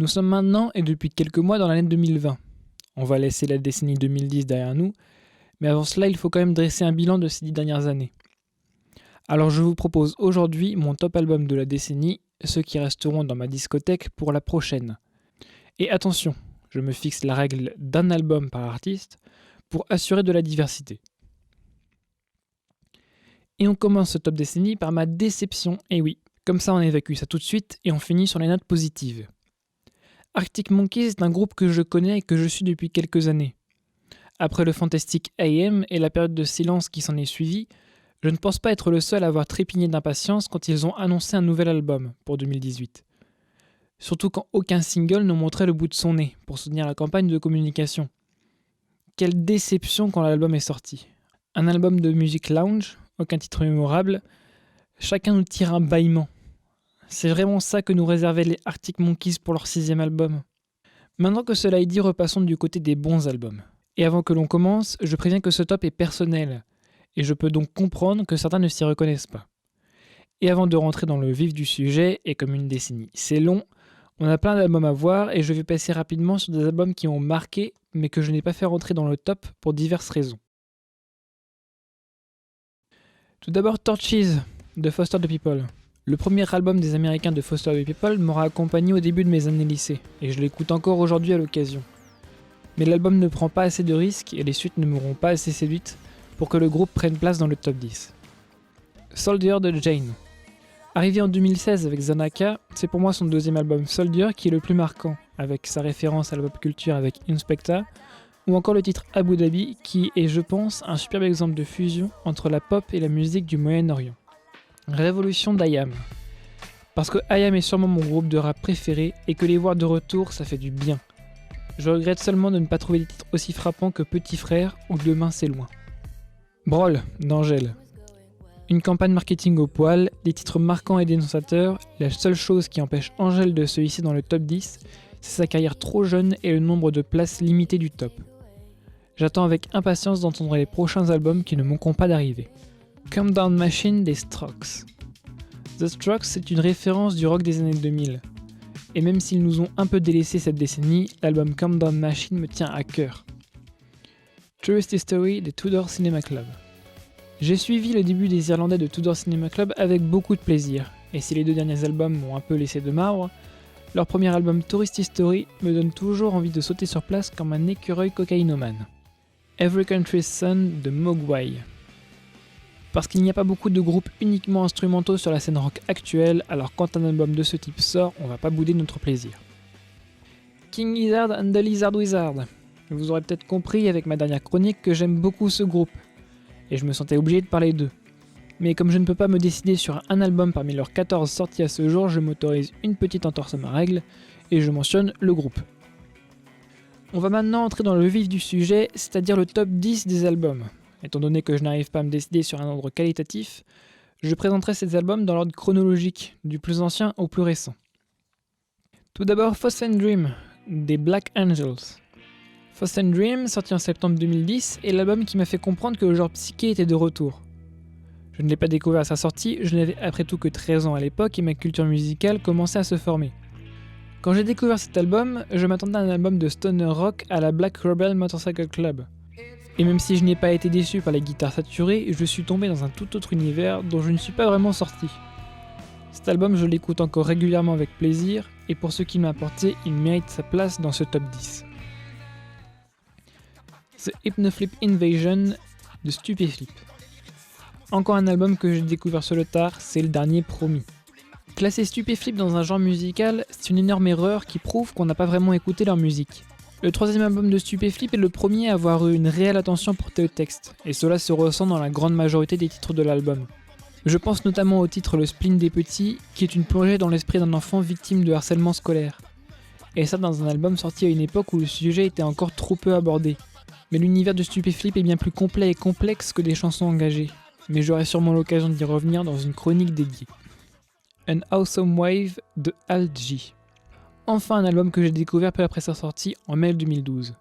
Nous sommes maintenant et depuis quelques mois dans l'année 2020. On va laisser la décennie 2010 derrière nous, mais avant cela, il faut quand même dresser un bilan de ces 10 dernières années. Alors je vous propose aujourd'hui mon top album de la décennie, ceux qui resteront dans ma discothèque pour la prochaine. Et attention, je me fixe la règle d'un album par artiste pour assurer de la diversité. Et on commence ce top décennie par ma déception, et oui, comme ça on évacue ça tout de suite et on finit sur les notes positives. Arctic Monkeys est un groupe que je connais et que je suis depuis quelques années. Après le fantastique AM et la période de silence qui s'en est suivie, je ne pense pas être le seul à avoir trépigné d'impatience quand ils ont annoncé un nouvel album pour 2018. Surtout quand aucun single ne montrait le bout de son nez pour soutenir la campagne de communication. Quelle déception quand l'album est sorti. Un album de musique lounge, aucun titre mémorable, chacun nous tire un bâillement. C'est vraiment ça que nous réservaient les Arctic Monkeys pour leur 6e album. Maintenant que cela est dit, repassons du côté des bons albums. Et avant que l'on commence, je préviens que ce top est personnel, et je peux donc comprendre que certains ne s'y reconnaissent pas. Et avant de rentrer dans le vif du sujet, et comme une décennie c'est long, on a plein d'albums à voir et je vais passer rapidement sur des albums qui ont marqué, mais que je n'ai pas fait rentrer dans le top pour diverses raisons. Tout d'abord Torches de Foster the People. Le premier album des Américains de Foster the People m'aura accompagné au début de mes années lycée, et je l'écoute encore aujourd'hui à l'occasion. Mais l'album ne prend pas assez de risques et les suites ne m'auront pas assez séduite pour que le groupe prenne place dans le top 10. Soldier de Jane. Arrivé en 2016 avec Zanaka, c'est pour moi son deuxième album Soldier qui est le plus marquant, avec sa référence à la pop culture avec Inspecta, ou encore le titre Abu Dhabi qui est, je pense, un superbe exemple de fusion entre la pop et la musique du Moyen-Orient. Révolution d'IAM. Parce que IAM est sûrement mon groupe de rap préféré et que les voir de retour, ça fait du bien. Je regrette seulement de ne pas trouver des titres aussi frappants que Petit Frère ou Demain c'est loin. Brawl d'Angèle. Une campagne marketing au poil, des titres marquants et dénonçateurs, la seule chose qui empêche Angèle de se hisser dans le top 10, c'est sa carrière trop jeune et le nombre de places limité du top. J'attends avec impatience d'entendre les prochains albums qui ne manqueront pas d'arriver. Calm Down Machine des Strokes. The Strokes, c'est une référence du rock des années 2000. Et même s'ils nous ont un peu délaissé cette décennie, l'album Calm Down Machine me tient à cœur. Truest History des Tudor Cinema Club. J'ai suivi le début des Irlandais de Tudor Cinema Club avec beaucoup de plaisir, et si les deux derniers albums m'ont un peu laissé de marbre, leur premier album Tourist History me donne toujours envie de sauter sur place comme un écureuil cocaïnomane. Every Country's Son de Mogwai. Parce qu'il n'y a pas beaucoup de groupes uniquement instrumentaux sur la scène rock actuelle, alors quand un album de ce type sort, on va pas bouder notre plaisir. King Gizzard and the Lizard Wizard. Vous aurez peut-être compris avec ma dernière chronique que j'aime beaucoup ce groupe, et je me sentais obligé de parler d'eux. Mais comme je ne peux pas me décider sur un album parmi leurs 14 sorties à ce jour, je m'autorise une petite entorse à ma règle, et je mentionne le groupe. On va maintenant entrer dans le vif du sujet, c'est-à-dire le top 10 des albums. Étant donné que je n'arrive pas à me décider sur un ordre qualitatif, je présenterai ces albums dans l'ordre chronologique, du plus ancien au plus récent. Tout d'abord Foss & Dream, des Black Angels. Foss & Dream, sorti en septembre 2010, est l'album qui m'a fait comprendre que le genre psyché était de retour. Je ne l'ai pas découvert à sa sortie, je n'avais après tout que 13 ans à l'époque et ma culture musicale commençait à se former. Quand j'ai découvert cet album, je m'attendais à un album de stoner rock à la Black Rebel Motorcycle Club. Et même si je n'ai pas été déçu par les guitares saturées, je suis tombé dans un tout autre univers dont je ne suis pas vraiment sorti. Cet album, je l'écoute encore régulièrement avec plaisir, et pour ce qu'il m'a apporté, il mérite sa place dans ce top 10. The Hypnoflip Invasion de Stupéflip. Encore un album que j'ai découvert sur le tard, c'est le dernier promis. Classer Stupéflip dans un genre musical, c'est une énorme erreur qui prouve qu'on n'a pas vraiment écouté leur musique. Le troisième album de Stupéflip est le premier à avoir eu une réelle attention portée au texte, et cela se ressent dans la grande majorité des titres de l'album. Je pense notamment au titre Le Spleen des Petits, qui est une plongée dans l'esprit d'un enfant victime de harcèlement scolaire. Et ça dans un album sorti à une époque où le sujet était encore trop peu abordé. Mais l'univers de Stupéflip est bien plus complet et complexe que des chansons engagées, mais j'aurai sûrement l'occasion d'y revenir dans une chronique dédiée. An Awesome Wave de Al G. Enfin un album que j'ai découvert peu après sa sortie en mai 2012.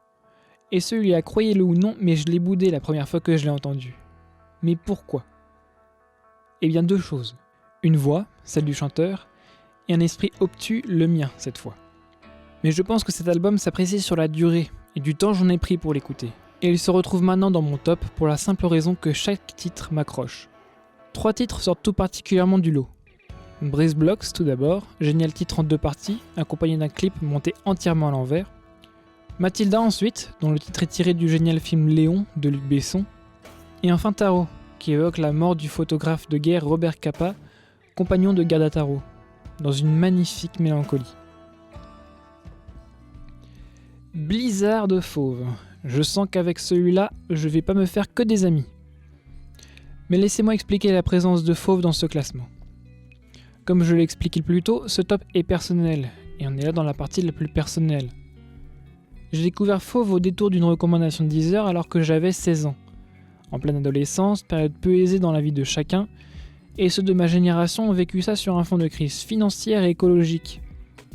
Et celui-là, croyez-le ou non, mais je l'ai boudé la première fois que je l'ai entendu. Mais pourquoi ? Eh bien 2 choses. Une voix, celle du chanteur, et un esprit obtus, le mien cette fois. Mais je pense que cet album s'apprécie sur la durée et du temps j'en ai pris pour l'écouter. Et il se retrouve maintenant dans mon top pour la simple raison que chaque titre m'accroche. 3 titres sortent tout particulièrement du lot. Breeze Blocks tout d'abord, génial titre en 2 parties, accompagné d'un clip monté entièrement à l'envers. Mathilda ensuite, dont le titre est tiré du génial film Léon de Luc Besson. Et enfin Tarot, qui évoque la mort du photographe de guerre Robert Capa, compagnon de Garda Tarot, dans une magnifique mélancolie. Blizzard de Fauve. Je sens qu'avec celui-là, je vais pas me faire que des amis. Mais laissez-moi expliquer la présence de Fauve dans ce classement. Comme je l'ai expliqué plus tôt, ce top est personnel, et on est là dans la partie la plus personnelle. J'ai découvert Fauve au détour d'une recommandation de Deezer alors que j'avais 16 ans. En pleine adolescence, période peu aisée dans la vie de chacun, et ceux de ma génération ont vécu ça sur un fond de crise financière et écologique.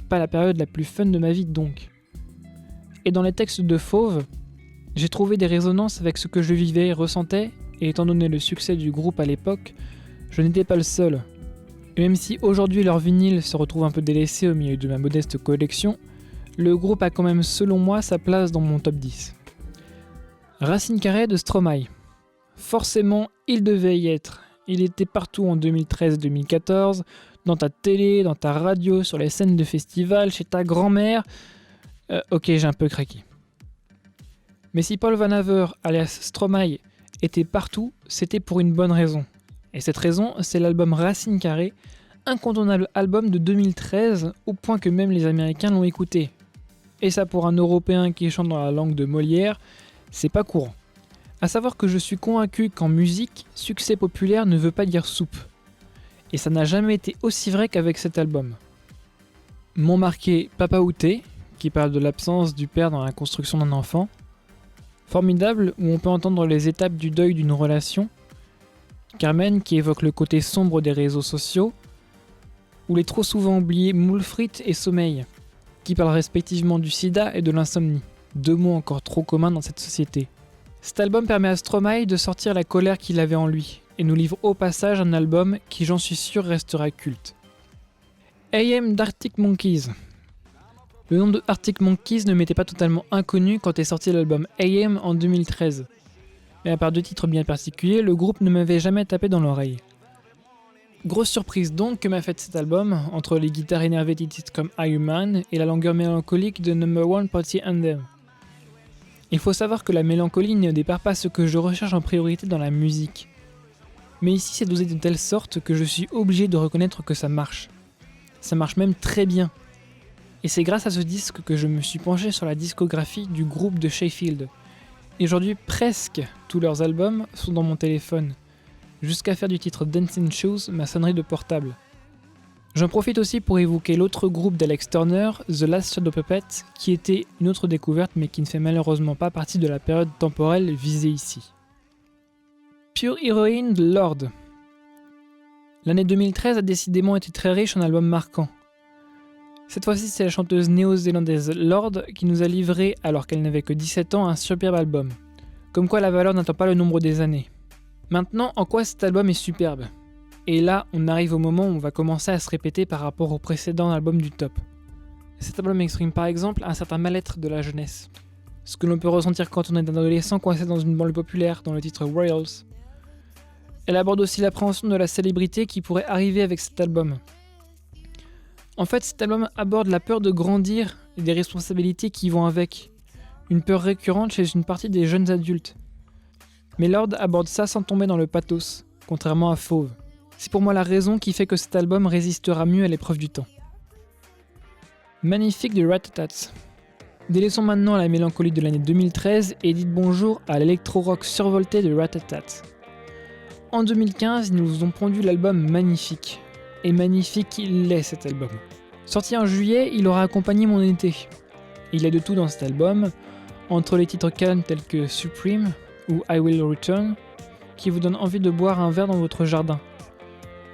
Pas la période la plus fun de ma vie donc. Et dans les textes de Fauve, j'ai trouvé des résonances avec ce que je vivais et ressentais, et étant donné le succès du groupe à l'époque, je n'étais pas le seul. Et même si aujourd'hui leur vinyle se retrouve un peu délaissé au milieu de ma modeste collection, le groupe a quand même selon moi sa place dans mon top 10. Racine Carrée de Stromae. Forcément, il devait y être. Il était partout en 2013-2014, dans ta télé, dans ta radio, sur les scènes de festival, chez ta grand-mère. Ok, j'ai un peu craqué. Mais si Paul Van Haver, alias Stromae, était partout, c'était pour une bonne raison. Et cette raison, c'est l'album Racine Carrée, incontournable album de 2013, au point que même les Américains l'ont écouté. Et ça pour un Européen qui chante dans la langue de Molière, c'est pas courant. A savoir que je suis convaincu qu'en musique, succès populaire ne veut pas dire soupe. Et ça n'a jamais été aussi vrai qu'avec cet album. M'ont marqué Papa Outé, qui parle de l'absence du père dans la construction d'un enfant. Formidable, où on peut entendre les étapes du deuil d'une relation. Carmen, qui évoque le côté sombre des réseaux sociaux. Ou les trop souvent oubliés Moules frites et Sommeil, qui parlent respectivement du sida et de l'insomnie, 2 mots encore trop communs dans cette société. Cet album permet à Stromae de sortir la colère qu'il avait en lui, et nous livre au passage un album qui, j'en suis sûr, restera culte. AM d'Arctic Monkeys. Le nom de Arctic Monkeys ne m'était pas totalement inconnu quand est sorti l'album AM en 2013. Mais à part 2 titres bien particuliers, le groupe ne m'avait jamais tapé dans l'oreille. Grosse surprise donc que m'a faite cet album, entre les guitares énervées de titres comme Are You Man et la longueur mélancolique de Number One Party Anthem. Il faut savoir que la mélancolie n'est au départ pas ce que je recherche en priorité dans la musique. Mais ici c'est dosé de telle sorte que je suis obligé de reconnaître que ça marche. Ça marche même très bien. Et c'est grâce à ce disque que je me suis penché sur la discographie du groupe de Sheffield. Et aujourd'hui, presque tous leurs albums sont dans mon téléphone, jusqu'à faire du titre Dancing Shoes ma sonnerie de portable. J'en profite aussi pour évoquer l'autre groupe d'Alex Turner, The Last Shadow Puppet, qui était une autre découverte mais qui ne fait malheureusement pas partie de la période temporelle visée ici. Pure Heroine de Lorde. L'année 2013 a décidément été très riche en albums marquants. Cette fois-ci, c'est la chanteuse néo-zélandaise Lorde qui nous a livré, alors qu'elle n'avait que 17 ans, un superbe album. Comme quoi la valeur n'attend pas le nombre des années. Maintenant, en quoi cet album est superbe ? Et là, on arrive au moment où on va commencer à se répéter par rapport au précédent album du top. Cet album exprime par exemple un certain mal-être de la jeunesse. Ce que l'on peut ressentir quand on est un adolescent coincé dans une banlieue populaire, dans le titre Royals. Elle aborde aussi l'appréhension de la célébrité qui pourrait arriver avec cet album. En fait, cet album aborde la peur de grandir et des responsabilités qui vont avec. Une peur récurrente chez une partie des jeunes adultes. Mais Lorde aborde ça sans tomber dans le pathos, contrairement à Fauve. C'est pour moi la raison qui fait que cet album résistera mieux à l'épreuve du temps. Magnifique de Ratatats. Délaissons maintenant la mélancolie de l'année 2013 et dites bonjour à l'électro-rock survolté de Ratatats. En 2015, ils nous ont pondu l'album Magnifique. Et magnifique il est cet album. Sorti en juillet, il aura accompagné mon été. Il y a de tout dans cet album, entre les titres calmes tels que Supreme ou I Will Return, qui vous donnent envie de boire un verre dans votre jardin.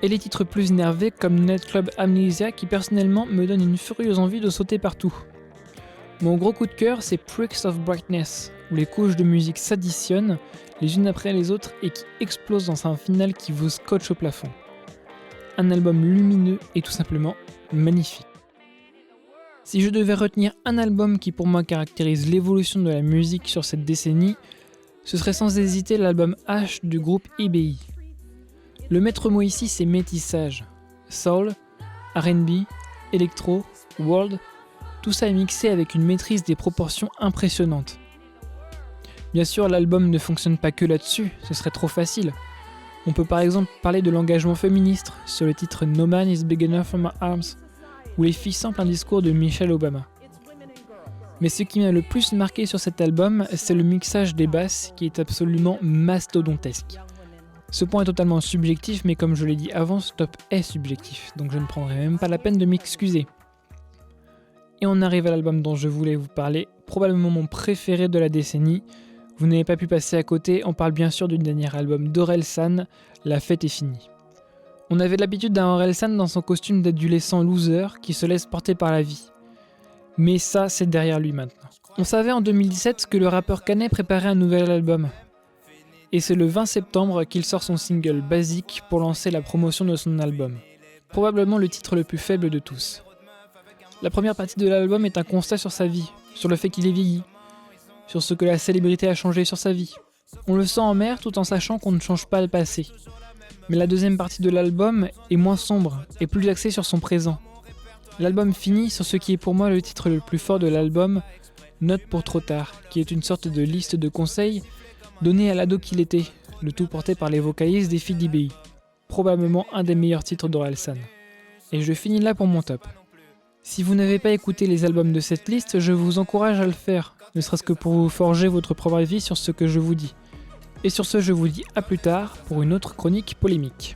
Et les titres plus énervés comme Nightclub Amnesia qui personnellement me donnent une furieuse envie de sauter partout. Mon gros coup de cœur c'est Pricks of Brightness, où les couches de musique s'additionnent les unes après les autres et qui explosent dans un final qui vous scotche au plafond. Un album lumineux et tout simplement magnifique. Si je devais retenir un album qui pour moi caractérise l'évolution de la musique sur cette décennie, ce serait sans hésiter l'album H du groupe EBI. Le maître mot ici c'est métissage. Soul, R&B, électro, world, tout ça est mixé avec une maîtrise des proportions impressionnantes. Bien sûr, l'album ne fonctionne pas que là-dessus, ce serait trop facile. On peut par exemple parler de l'engagement féministe sur le titre No Man is Big Enough for My Arms, où les filles samplent un discours de Michelle Obama. Mais ce qui m'a le plus marqué sur cet album, c'est le mixage des basses qui est absolument mastodontesque. Ce point est totalement subjectif, mais comme je l'ai dit avant, ce top est subjectif, donc je ne prendrai même pas la peine de m'excuser. Et on arrive à l'album dont je voulais vous parler, probablement mon préféré de la décennie. Vous n'avez pas pu passer à côté, on parle bien sûr du dernier album d'Orelsan, La fête est finie. On avait l'habitude d'un Orelsan dans son costume d'adolescent loser qui se laisse porter par la vie. Mais ça, c'est derrière lui maintenant. On savait en 2017 que le rappeur Canet préparait un nouvel album. Et c'est le 20 septembre qu'il sort son single Basique pour lancer la promotion de son album. Probablement le titre le plus faible de tous. La première partie de l'album est un constat sur sa vie, sur le fait qu'il est vieilli, sur ce que la célébrité a changé sur sa vie. On le sent en mer tout en sachant qu'on ne change pas le passé. Mais la deuxième partie de l'album est moins sombre et plus axée sur son présent. L'album finit sur ce qui est pour moi le titre le plus fort de l'album, Note pour trop tard, qui est une sorte de liste de conseils donnée à l'ado qu'il était, le tout porté par les vocalistes des filles d'EBI. Probablement un des meilleurs titres d'Orelsan. Et je finis là pour mon top. Si vous n'avez pas écouté les albums de cette liste, je vous encourage à le faire, ne serait-ce que pour vous forger votre propre avis sur ce que je vous dis. Et sur ce, je vous dis à plus tard pour une autre chronique polémique.